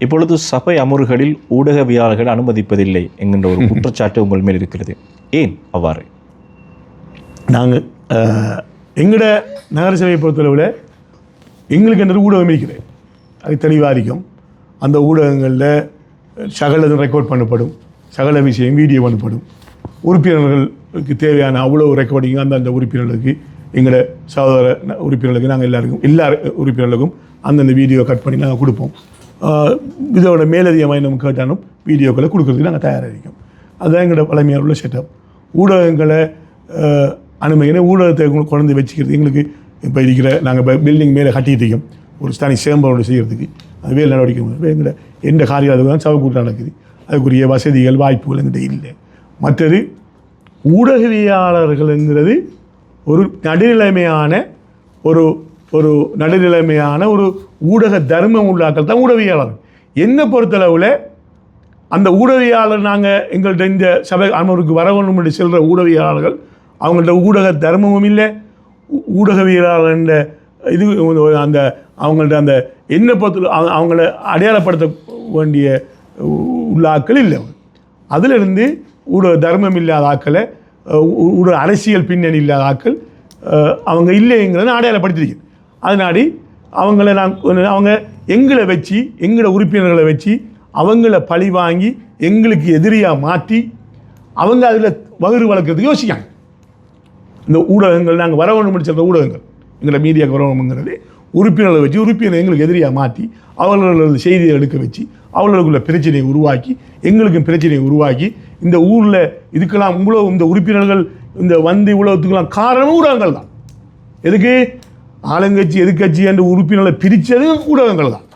இப்பொழுது சபை அமர்வுகளில் ஊடகவியலாளர்கள் அனுமதிப்பதில்லை என்கின்ற ஒரு குற்றச்சாட்டு உங்கள் மேல் இருக்கிறது. ஏன் அவ்வாறு? நாங்கள் எங்களோட நகர சபையை பொறுத்தளவில் எங்களுக்கு என்ற ஊடகம் இருக்கிறது, அது தெளிவாக இருக்கும். அந்த ஊடகங்களில் சகலதும் ரெக்கார்ட் பண்ணப்படும், சகல விஷயம் வீடியோ பண்ணப்படும். உறுப்பினர்களுக்கு தேவையான அவ்வளோ ரெக்கார்டிங் அந்த உறுப்பினர்களுக்கு, எங்களோட சகோதர உறுப்பினர்களுக்கு, நாங்கள் எல்லா உறுப்பினர்களுக்கும் அந்தந்த வீடியோ கட் பண்ணி நாங்கள் கொடுப்போம். இதோட மேலதிகமாக நம்ம கேட்டாலும் வீடியோக்களை கொடுக்குறதுக்கு நாங்கள் தயாராக இருக்கோம். அதுதான் எங்களோட பழமையாக உள்ள செட்டப். ஊடகங்களை அனுமதிக்கிற ஊடகத்தை கொண்டு வச்சுக்கிறது எங்களுக்கு இப்போ இருக்கிற நாங்கள் இப்போ பில்டிங் மேலே கட்டிகிட்டு இருக்கோம் ஒரு தனி சேம்பரோடு செய்கிறதுக்கு. அது வேலை நடவடிக்கை எங்களோட எந்த காரியம் தான் சவக்கூட்டம் நடக்குது. அதுக்குரிய வசதிகள் வாய்ப்புகள் எங்கிட்ட இல்லை. மற்றது ஊடகவியலாளர்கள்ங்கிறது ஒரு நடுநிலைமையான ஒரு ஊடக தர்மம் உள்ளாக்கள் தான் ஊடகவியலாளர். என்னை பொறுத்தளவில் அந்த ஊடகவியலாளர் நாங்கள் எங்கள்கிட்ட இந்த சபை அமர்வுக்கு வரணும் என்று செல்கிற ஊடகவியலாளர்கள் அவங்கள்ட்ட ஊடக தர்மமும் இல்லை, ஊடகவியலாளர் இது அந்த அவங்கள்ட்ட அந்த என்னை பொறுத்த அவங்கள அடையாளப்படுத்த வேண்டிய உள்ள ஆக்கள் இல்லை. அதிலிருந்து ஊடக தர்மம் இல்லாத ஆக்களை, ஊடக அரசியல் பின்னணி இல்லாத ஆக்கள் அவங்க இல்லைங்கிறத அடையாளப்படுத்திருக்கு. அதனாடி அவங்க எங்களை வச்சு, எங்களோட உறுப்பினர்களை வச்சு அவங்கள பழி வாங்கி எங்களுக்கு எதிரியாக மாற்றி அவங்க அதில் வகுறு வளர்க்குறதுக்கு யோசிக்காங்க. இந்த ஊடகங்கள் நாங்கள் வரவேணும் சொல்கிற ஊடகங்கள் எங்களை மீடியாவுக்கு வரணுங்கிறது உறுப்பினர்களை வச்சு உறுப்பினர் எங்களுக்கு எதிரியாக மாற்றி அவர்களோட செய்தியை எடுக்க வச்சு அவர்களுக்குள்ள பிரச்சனையை உருவாக்கி எங்களுக்கும் பிரச்சனையை உருவாக்கி இந்த ஊரில் இதுக்கெல்லாம் இவ்வளோ இந்த உறுப்பினர்கள் இந்த இவ்வளோத்துக்கெல்லாம் காரணம் ஊடகங்கள் தான். எதுக்கு ஆளுங்கட்சி எதிர்கட்சி என்ற உறுப்பினர்களை பிரித்தது ஊடகங்கள் தான்.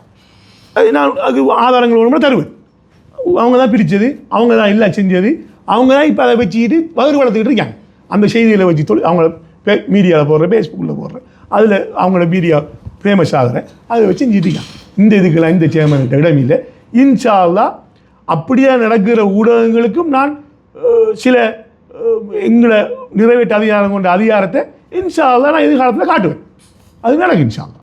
அது நான் அது ஆதாரங்கள் ஒன்று தருவேன். அவங்க தான் பிரித்தது, அவங்க தான் எல்லாம் செஞ்சது, அவங்க தான் இப்போ அதை வச்சுக்கிட்டு பகிர் வளர்த்துக்கிட்டு இருக்காங்க. அந்த செய்திகளை வச்சு அவங்கள மீடியாவில் போடுற, ஃபேஸ்புக்கில் போடுற, அதில் அவங்களோட மீடியா ஃபேமஸ் ஆகிற அதை வச்சு செஞ்சுட்டு இந்த இதுக்கெல்லாம் இந்த சேர்மன்கிட்ட இடம் இல்லை. இன்ஷா அல்லாஹ் அப்படியே நடக்கிற ஊடகங்களுக்கும் நான் சில எங்களை நிறைவேற்ற அதிகாரம் கொண்ட அதிகாரத்தை இன்ஷா அல்லாஹ் நான் எதிர்காலத்தில் காட்டுவேன். அது நடக்கும் இன்ஷா அல்லாஹ்.